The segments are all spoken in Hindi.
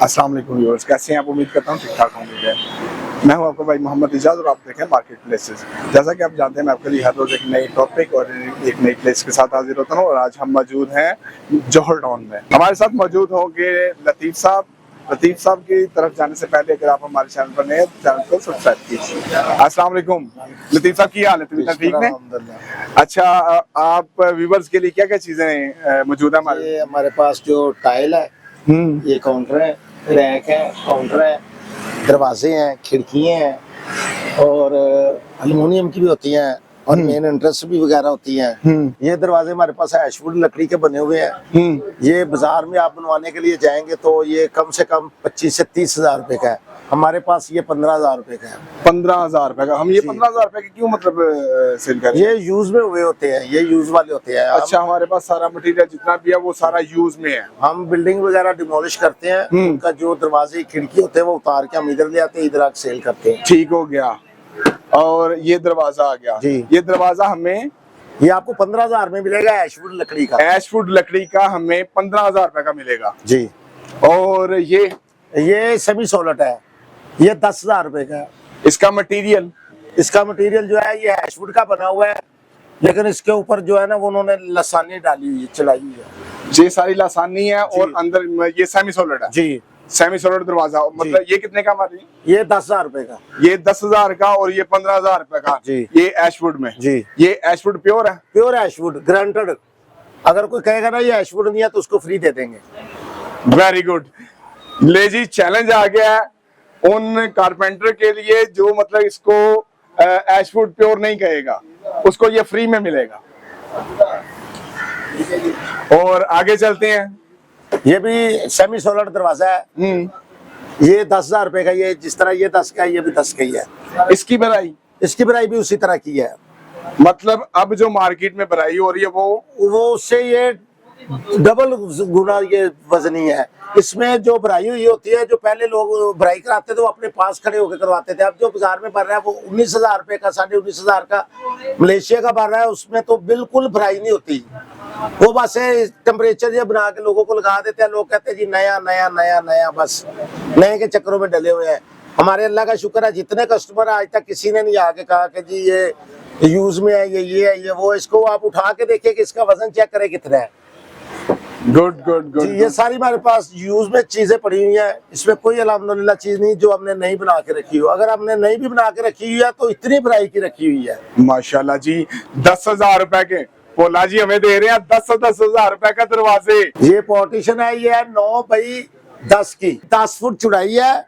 अस्सलाम वालेकुम व्यूअर्स, कैसे हैं आप? उम्मीद करता हूँ ठीक ठाक होंगे। मैं हूं आपका भाई मोहम्मद इजाज और आप देखें मार्केट प्लेसेस। जैसा कि आप जानते हैं, मैं आपके लिए हर रोज़ एक नई टॉपिक और एक नई प्लेस के साथ हाजिर होता हूं और आज हम मौजूद हैं जौहर टाउन में। हमारे साथ मौजूद होंगे लतीफ़ साहब। लतीफ़ साहब की तरफ जाने से पहले अगर आप हमारे चैनल पर नए हैं तो चैनल को सब्सक्राइब कीजिए। अस्सलाम वालेकुम लतीफ़ साहब, की हाल है? तबीयत ठीक है? अच्छा, आप व्यूअर्स के लिए क्या क्या चीज़ें मौजूद है हमारे? ये हमारे पास जो टाइल है, ये काउंटर है, रैक है, काउंटर है, दरवाजे हैं, खिड़कियाँ हैं और एल्युमिनियम की भी होती हैं और मेन एंट्रेंस भी वगैरह होती हैं। ये दरवाजे हमारे पास एशवुड लकड़ी के बने हुए हैं। ये बाजार में आप बनवाने के लिए जाएंगे तो ये कम से कम 25 से 30 हजार रुपए का है। हमारे पास ये 15,000 रुपए का है। 15,000 रुपए का? हम ये 15,000 रुपए के क्यों मतलब सेल कर रहे हैं? ये यूज में हुए होते हैं, ये यूज वाले होते हैं। अच्छा, हमारे पास सारा मटेरियल जितना भी है वो सारा यूज में है। हम बिल्डिंग वगैरह डिमोलिश करते हैं, उनका जो दरवाजे खिड़की होते हैं वो उतार के हम इधर ले आते हैं, इधर आके सेल करते हैं। ठीक हो गया। और ये दरवाजा आ गया जी। ये दरवाजा हमें ये आपको 15,000 में मिलेगा, एशवुड लकड़ी का। एशवुड लकड़ी का हमें 15,000 रुपए का मिलेगा जी। और ये सेमी सोलट है, ये 10,000 रुपए का है। इसका मटेरियल जो है ये एशवुड का बना हुआ है, लेकिन इसके ऊपर जो है ना वो उन्होंने लसानी डाली हुई है, चलाई हुई है। ये सारी लासानी है और अंदर ये सेमी सोलिड है जी। सेमी सोलिड दरवाजा। मतलब ये कितने का हमारी? ये 10,000 रुपए का। ये 10,000 का और ये 15,000 रुपए का जी। ये एशवुड में जी। ये एशवुड प्योर है? Pure ashwood, granted. अगर कोई कहेगा ना ये एशवुड नहीं है तो उसको फ्री दे देंगे। Very good. ले जी, चैलेंज आ गया है उन कारपेंटर के लिए जो मतलब इसको एशवुड प्योर नहीं कहेगा, उसको ये फ्री में मिलेगा। और आगे चलते हैं। ये भी सेमी सोलर दरवाजा है। ये 10,000 रुपए का। ये जिस तरह ये 10 का है, ये भी 10 का ही है। इसकी भराई भी उसी तरह की है। मतलब अब जो मार्केट में भराई हो रही है वो उससे ये डबल गुना ये वजनी है। इसमें जो भराई हुई होती है, जो पहले लोग भराई कराते थे वो अपने पास खड़े होकर करवाते थे। अब जो बाजार में भर रहा है वो 19,000 रुपए का, 19,500 का मलेशिया का भर रहा है। उसमें तो बिल्कुल भराई नहीं होती, वो बस टेम्परेचर ये बना के लोगों को लगा देते हैं। लोग कहते हैं जी नया नया नया नया, बस नए के चक्करों में डले हुए हैं। हमारे अल्लाह का शुक्र है, जितने कस्टमर आज तक किसी ने नहीं आके कहा कि जी ये यूज में है, ये है, ये वो। इसको आप उठा के देखिए कि इसका वजन चेक करें कितना है। Good good good. ये सारी हमारे पास यूज में चीजें पड़ी हुई हैं। इसमें कोई अल्हम्दुलिल्लाह चीज नहीं जो हमने नहीं बना के रखी हो। अगर हमने नहीं भी बना के रखी हुई है तो इतनी भराई की रखी हुई है। माशाल्लाह जी। 10,000 रुपए के पोला जी हमें दे रहे हैं 10,000 रुपए का दरवाजे। ये पार्टीशन है, ये है 9 बाई 10 की, 10 फुट चौड़ाई है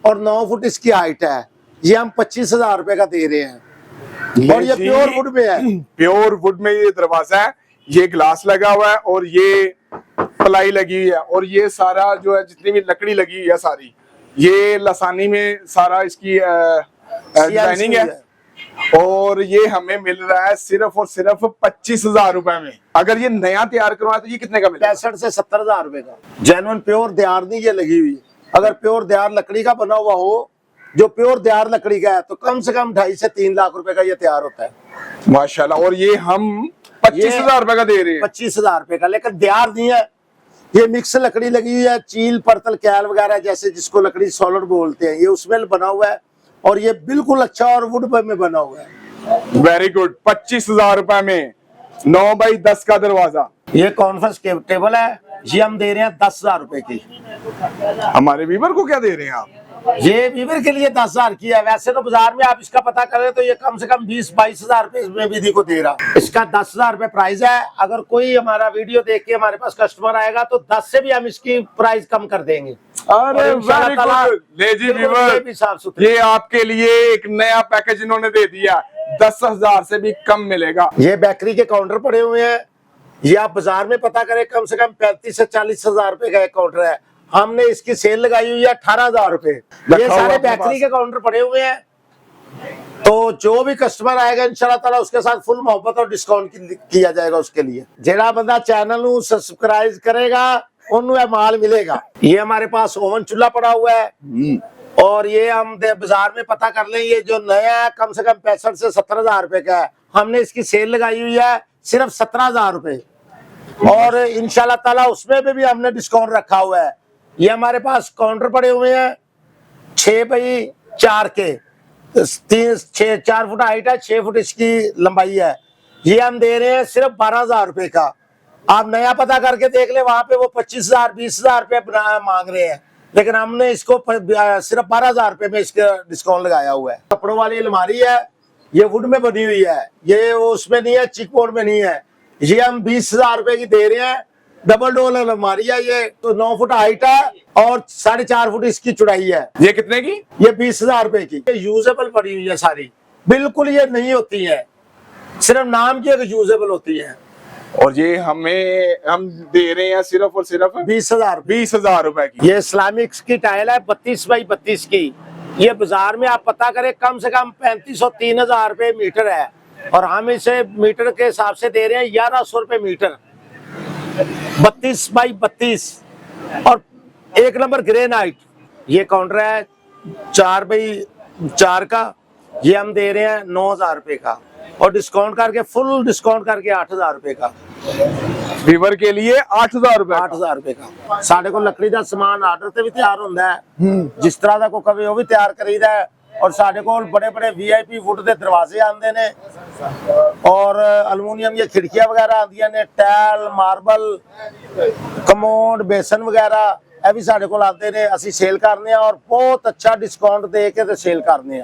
और 9 फुट इसकी हाइट है। ये हम 25,000 रुपए का दे रहे हैं और ये प्योर वुड में है। प्योर वुड में ये दरवाजा है। ये ग्लास लगा हुआ है और ये प्लाई लगी हुई है और ये सारा जो है जितनी भी लकड़ी लगी हुई है सारी ये लसानी में सारा इसकी डिजाइनिंग है। और ये हमें मिल रहा है सिर्फ और सिर्फ 25,000 रुपए में। अगर ये नया तैयार करवाए तो ये कितने का मिलेगा? 65 से 70,000 रुपए का। जेन्युइन प्योर देहार नहीं ये लगी हुई। अगर प्योर देहार लकड़ी का बना हुआ हो, जो प्योर देहार लकड़ी का है, तो कम से कम 2.5 से 3 लाख रुपए का ये तैयार होता है। माशाल्लाह। और ये हम 25,000 रुपए का दे रहे हैं। 25,000 रुपए का, लेकिन देहार नहीं है। ये मिक्स लकड़ी लगी हुई है, चील परतल कैल वगैरह जैसे जिसको लकड़ी सॉलिड बोलते हैं, ये उसमें बना हुआ है और ये बिल्कुल अच्छा और वुड में बना हुआ है। Very good. 25,000 रुपए में 9 बाई 10 का दरवाजा। ये कॉन्फ्रेंस टेबल है, ये हम दे रहे हैं 10,000 रुपए की। हमारे वीवर को क्या दे रहे हैं आप? ये वीवर के लिए 10,000 की है। वैसे तो बाजार में आप इसका पता करें तो ये कम से कम 20-22 हजार रुपए इसमें विधि को दे रहा। इसका 10,000 रुपए प्राइस है। अगर कोई हमारा वीडियो देख के हमारे पास कस्टमर आएगा तो 10 से भी हम इसकी प्राइस कम कर देंगे। अरे वेरी गुड। ले जी वीवर, ये आपके लिए एक नया पैकेज इन्होंने दे दिया। 10,000 से भी कम मिलेगा। ये बेकरी के काउंटर पड़े हुए हैं। ये आप बाजार में पता करें कम से कम 35 से 40 हजार रुपए का एक काउंटर है। हमने इसकी सेल लगाई हुई है 18,000 रुपए। ये सारे बेकरी के काउंटर पड़े हुए हैं। तो जो भी कस्टमर आएगा इंशाल्लाह ताला उसके साथ फुल मोहब्बत और डिस्काउंट किया जाएगा उसके लिए। जेड़ा बंदा चैनल को सब्सक्राइब करेगा उन्हें माल मिलेगा। ये हमारे पास ओवन चूल्हा पड़ा हुआ है और ये हम बाजार में पता कर लें, ये जो नया है कम से कम 65 से 70,000 रुपए का है। हमने इसकी सेल लगाई हुई है सिर्फ 17,000 रुपए और इंशाल्लाह ताला उसमें भी हमने डिस्काउंट रखा हुआ है। ये हमारे पास काउंटर पड़े हुए हैं 6x4 के, 4 फुट हाइट है, 6 फुट इसकी लंबाई है। ये हम दे रहे हैं सिर्फ 12,000 रुपए का। आप नया पता करके देख ले, वहां पे वो 25,000 20,000 रुपए मांग रहे हैं, लेकिन हमने इसको सिर्फ 12,000 रुपए में इसका डिस्काउंट लगाया हुआ है। कपड़ों वाली अलमारी है, ये वुड में बनी हुई है, ये उसमें नहीं है, चिक बोर्ड में नहीं है। ये हम 20,000 रुपए की दे रहे हैं। डबल डोर अलमारी है, ये तो 9 फुट हाइट है और 4.5 फुट इसकी चौड़ाई है। ये कितने की? ये 20,000 रुपए की। ये यूजेबल पड़ी हुई है सारी, बिल्कुल ये नहीं होती है, सिर्फ नाम की यूजेबल होती है। और ये हम दे रहे हैं सिर्फ और सिर्फ 20,000 रुपए की। ये इस्लामिक की टाइल है 32x32 की। ये बाजार में आप पता करें कम से कम 3,500 3,000 रुपए मीटर है, और हम इसे मीटर के हिसाब से दे रहे हैं 1,100 रुपए मीटर, 32x32 और 1 नंबर ग्रेनाइट। ये काउंटर है 4x4 का, ये हम दे रहे हैं 9,000 रुपए का, और डिस्काउंट करके फुल डिस्काउंट करके 8,000 रुपए का। वीवर के लिए 8,000 रुपए। 8,000 रुपए का। साढ़े को लकड़ी का सामान आर्डर से भी तैयार होता है, जिस तरह का कोई कवे वो भी तैयार करीदा है। और साढ़े को बड़े बड़े VIP वुड के दरवाजे आते ने, और अलमुनियम ये खिड़कियां वगैरह आदि ने, टैल मार्बल कमोड बेसन वगैरह ये भी साढ़े को आते ने। असी सेल करने और बहुत अच्छा डिस्काउंट दे के सेल करने।